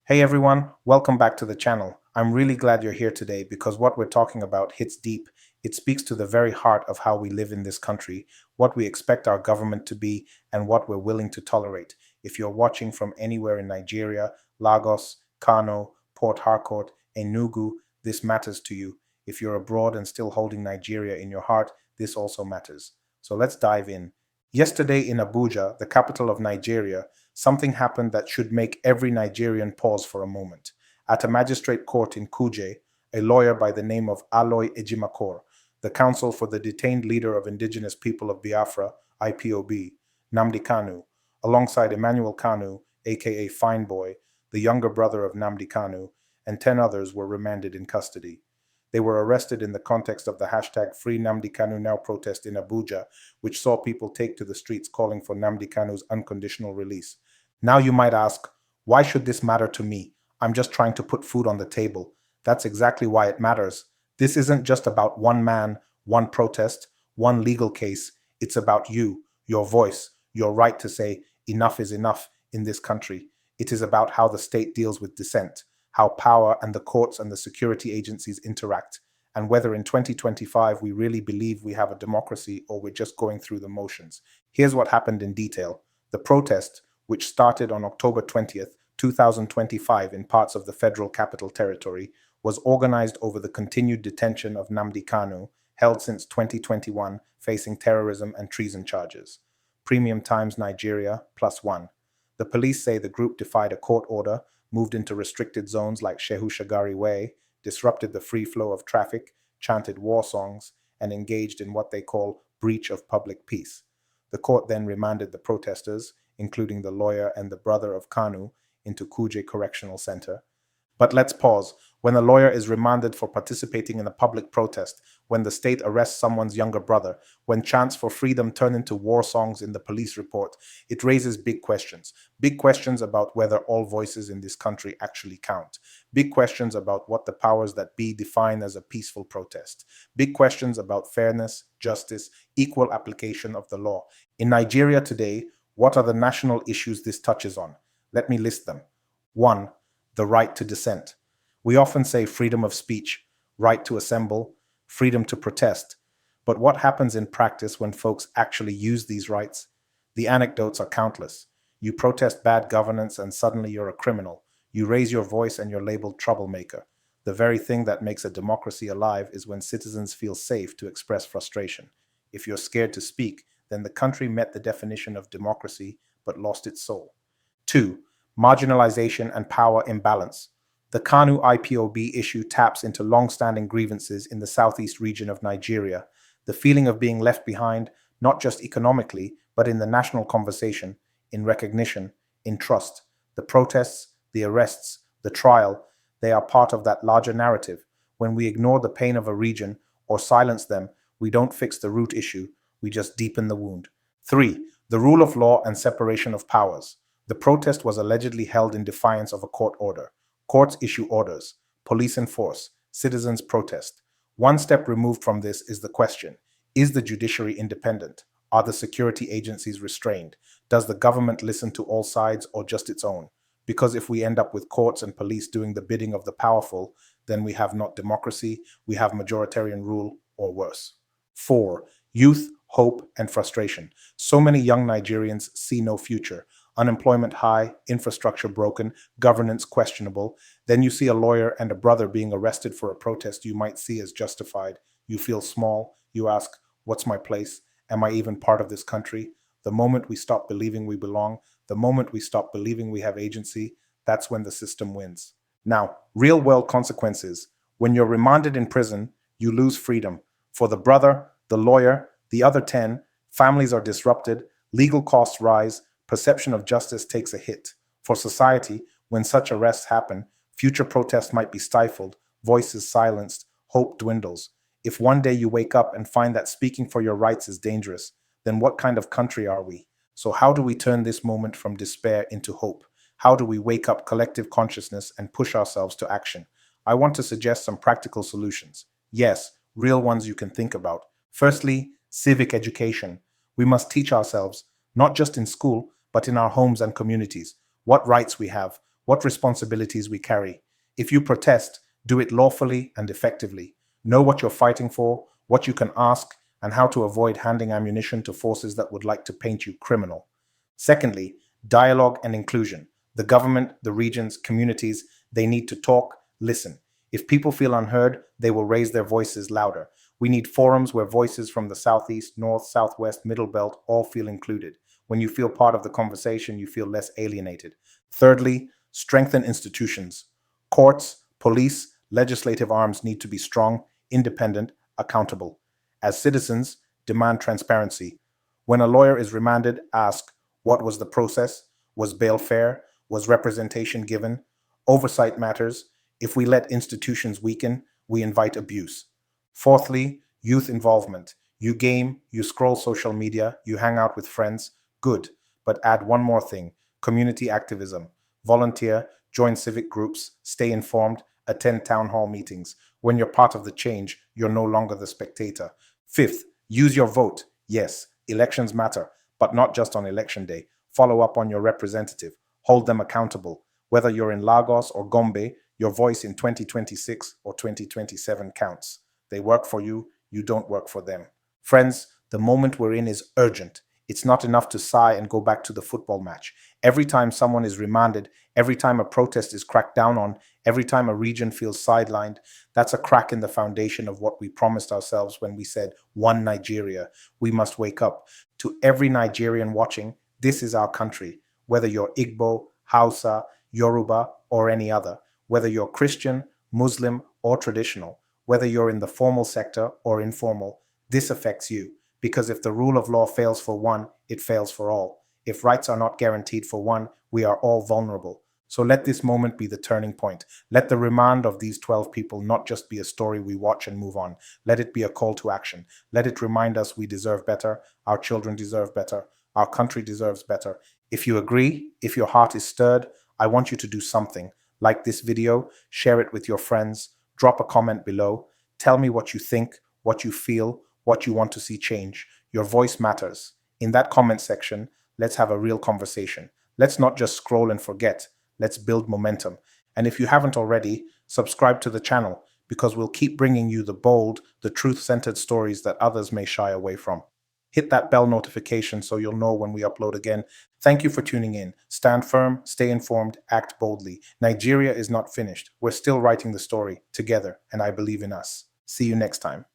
Hey everyone, welcome back to the channel. I'm really glad you're here today because what we're talking about hits deep. It speaks to the very heart of how we live in this country, what we expect our government to be, and what we're willing to tolerate. If you're watching from anywhere in Nigeria, Lagos, Kano, Port Harcourt, Enugu, this matters to you. If you're abroad and still holding Nigeria in your heart, this also matters. So let's dive in. Yesterday in Abuja, the capital of Nigeria, something happened that should make every Nigerian pause for a moment. At a magistrate court in Kuje, a lawyer by the name of Aloy Ejimakor, the counsel for the detained leader of indigenous people of Biafra, IPOB, Nnamdi Kanu, alongside Emmanuel Kanu, aka Fine Boy, the younger brother of Nnamdi Kanu, and 10 others were remanded in custody. They were arrested in the context of the hashtag Free Nnamdi Kanu Now protest in Abuja, which saw people take to the streets calling for Nnamdi Kanu's unconditional release. Now you might ask, why should this matter to me? I'm just trying to put food on the table. That's exactly why it matters. This isn't just about one man, one protest, one legal case. It's about you, your voice, your right to say enough is enough in this country. It is about how the state deals with dissent, how power and the courts and the security agencies interact, and whether in 2025 we really believe we have a democracy or we're just going through the motions. Here's what happened in detail. The protest, which started on October 20th, 2025 in parts of the Federal Capital Territory, was organized over the continued detention of Nnamdi Kanu, held since 2021, facing terrorism and treason charges. Premium Times Nigeria, +1. The police say the group defied a court order, moved into restricted zones like Shehu Shagari Way, disrupted the free flow of traffic, chanted war songs, and engaged in what they call breach of public peace. The court then remanded the protesters, including the lawyer and the brother of Kanu, into Kuje Correctional Center. But let's pause. When a lawyer is remanded for participating in a public protest, when the state arrests someone's younger brother, when chants for freedom turn into war songs in the police report, it raises big questions. Big questions about whether all voices in this country actually count. Big questions about what the powers that be define as a peaceful protest. Big questions about fairness, justice, equal application of the law. In Nigeria today, what are the national issues this touches on? Let me list them. 1. The right to dissent. We often say freedom of speech, right to assemble, freedom to protest. But what happens in practice when folks actually use these rights? The anecdotes are countless. You protest bad governance and suddenly you're a criminal. You raise your voice and you're labeled troublemaker. The very thing that makes a democracy alive is when citizens feel safe to express frustration. If you're scared to speak, then the country met the definition of democracy but lost its soul. 2. Marginalization and power imbalance. The Kanu IPOB issue taps into long-standing grievances in the southeast region of Nigeria, the feeling of being left behind, not just economically, but in the national conversation, in recognition, in trust. The protests, the arrests, the trial, they are part of that larger narrative. When we ignore the pain of a region or silence them, we don't fix the root issue, we just deepen the wound. 3. The rule of law and separation of powers. The protest was allegedly held in defiance of a court order. Courts issue orders. Police enforce. Citizens protest. One step removed from this is the question: is the judiciary independent? Are the security agencies restrained? Does the government listen to all sides or just its own? Because if we end up with courts and police doing the bidding of the powerful, then we have not democracy, we have majoritarian rule, or worse. 4. Youth, hope, and frustration. So many young Nigerians see no future. Unemployment high, infrastructure broken, governance questionable. Then you see a lawyer and a brother being arrested for a protest you might see as justified. You feel small. You ask, what's my place? Am I even part of this country? The moment we stop believing we belong, the moment we stop believing we have agency, that's when the system wins. Now, real-world consequences. When you're remanded in prison, you lose freedom. For the brother, the lawyer, the other 10, families are disrupted, legal costs rise, perception of justice takes a hit. For society, when such arrests happen, future protests might be stifled, voices silenced, hope dwindles. If one day you wake up and find that speaking for your rights is dangerous, then what kind of country are we? So how do we turn this moment from despair into hope? How do we wake up collective consciousness and push ourselves to action? I want to suggest some practical solutions. Yes, real ones you can think about. Firstly, civic education. We must teach ourselves, not just in school, but in our homes and communities, what rights we have, what responsibilities we carry. If you protest, do it lawfully and effectively. Know what you're fighting for, what you can ask, and how to avoid handing ammunition to forces that would like to paint you criminal. Secondly, dialogue and inclusion. The government, the regions, communities, they need to talk, listen. If people feel unheard, they will raise their voices louder. We need forums where voices from the southeast, north, southwest, middle belt all feel included. When you feel part of the conversation, you feel less alienated. Thirdly, strengthen institutions. Courts, police, legislative arms need to be strong, independent, accountable. As citizens, demand transparency. When a lawyer is remanded, ask, what was the process? Was bail fair? Was representation given? Oversight matters. If we let institutions weaken, we invite abuse. Fourthly, youth involvement. You game, you scroll social media, you hang out with friends. Good. But add one more thing: community activism. Volunteer, join civic groups, stay informed, attend town hall meetings. When you're part of the change, you're no longer the spectator. Fifth, use your vote. Yes, elections matter, but not just on election day. Follow up on your representative. Hold them accountable. Whether you're in Lagos or Gombe, your voice in 2026 or 2027 counts. They work for you, you don't work for them. Friends, the moment we're in is urgent. It's not enough to sigh and go back to the football match. Every time someone is remanded, every time a protest is cracked down on, every time a region feels sidelined, that's a crack in the foundation of what we promised ourselves when we said, one Nigeria. We must wake up. To every Nigerian watching, this is our country. Whether you're Igbo, Hausa, Yoruba, or any other. Whether you're Christian, Muslim, or traditional. Whether you're in the formal sector or informal, this affects you. Because if the rule of law fails for one, it fails for all. If rights are not guaranteed for one, we are all vulnerable. So let this moment be the turning point. Let the remand of these 12 people not just be a story we watch and move on. Let it be a call to action. Let it remind us we deserve better, our children deserve better, our country deserves better. If you agree, if your heart is stirred, I want you to do something. Like this video, share it with your friends, drop a comment below. Tell me what you think, what you feel, what you want to see change. Your voice matters. In that comment section, let's have a real conversation. Let's not just scroll and forget. Let's build momentum. And if you haven't already, subscribe to the channel, because we'll keep bringing you the bold, the truth-centered stories that others may shy away from. Hit that bell notification so you'll know when we upload again. Thank you for tuning in. Stand firm, stay informed, act boldly. Nigeria is not finished. We're still writing the story together, and I believe in us. See you next time.